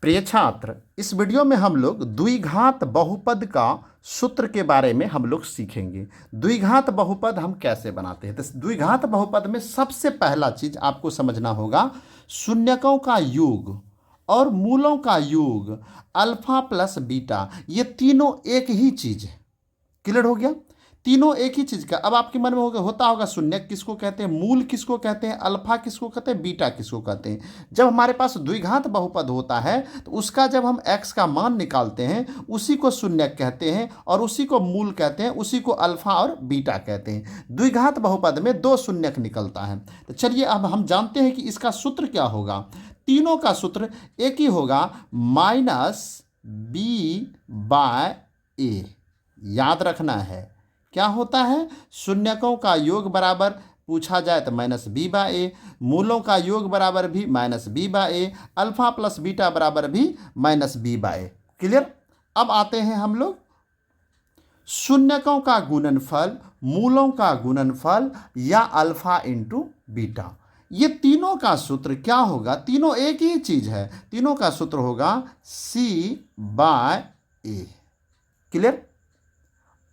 प्रिय छात्र, इस वीडियो में हम लोग द्विघात बहुपद का सूत्र के बारे में हम लोग सीखेंगे। द्विघात बहुपद हम कैसे बनाते हैं। तो द्विघात बहुपद में सबसे पहला चीज आपको समझना होगा, शून्यकों का योग और मूलों का योग अल्फा प्लस बीटा, ये तीनों एक ही चीज है। क्लियर हो गया? तीनों एक ही चीज का। अब आपके मन में होता होगा शून्य किसको कहते हैं, मूल किसको कहते हैं, अल्फा किसको कहते हैं, बीटा किसको कहते हैं। जब हमारे पास द्विघात बहुपद होता है तो उसका जब हम x का मान निकालते हैं उसी को शून्य कहते हैं और उसी को मूल कहते हैं, उसी को अल्फा और बीटा कहते हैं। द्विघात बहुपद में दो शून्यक निकलता है। तो चलिए अब हम जानते हैं कि इसका सूत्र क्या होगा। तीनों का सूत्र एक ही होगा, -b/a। याद रखना है क्या होता है, शून्यकों का योग बराबर पूछा जाए तो -b/a, मूलों का योग बराबर भी -b/a, अल्फा प्लस बीटा बराबर भी -b/a। क्लियर? अब आते हैं हम लोग शून्यकों का गुणनफल, मूलों का गुणनफल या अल्फा इंटू बीटा। ये तीनों का सूत्र क्या होगा, तीनों एक ही चीज है, तीनों का सूत्र होगा c/a। क्लियर?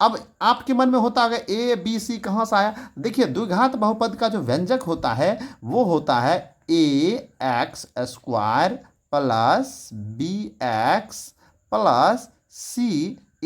अब आपके मन में होता है ए बी सी कहाँ से आया। देखिए द्विघात बहुपद का जो व्यंजक होता है वो होता है ax² plus bx plus c =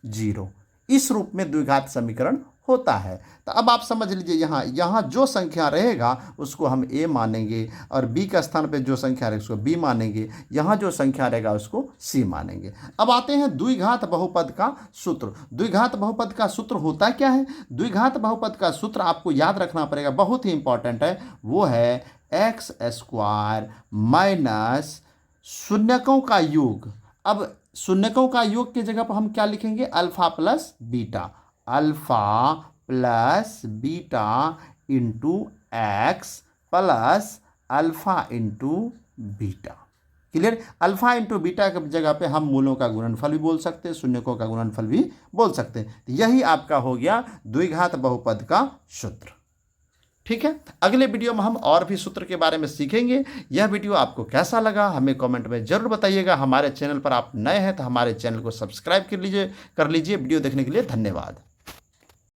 0। इस रूप में द्विघात समीकरण होता है। तो अब आप समझ लीजिए, यहाँ जो संख्या रहेगा उसको हम a मानेंगे और b का स्थान पे जो संख्या रहेगी उसको b मानेंगे, यहाँ जो संख्या रहेगा उसको c मानेंगे। अब आते हैं द्विघात बहुपद का सूत्र। द्विघात बहुपद का सूत्र होता क्या है? द्विघात बहुपद का सूत्र आपको याद रखना पड़ेगा, बहुत ही इंपॉर्टेंट है। वो है x² माइनस शून्यकों का योग। अब शून्यकों का योग की जगह पर हम क्या लिखेंगे, alpha plus beta, alpha plus beta into x plus alpha into beta. Clear? Alpha into beta की जगह पे हम मूलों का गुणनफल भी बोल सकते हैं, शून्यकों का गुणनफल भी बोल सकते हैं। यही आपका हो गया द्विघात बहुपद का सूत्र। ठीक है, अगले वीडियो में हम और भी सूत्र के बारे में सीखेंगे। यह वीडियो आपको कैसा लगा हमें कमेंट में जरूर बताइएगा। हमारे चैनल पर आप नए हैं तो हमारे चैनल को सब्सक्राइब कर लीजिए। वीडियो देखने के लिए धन्यवाद।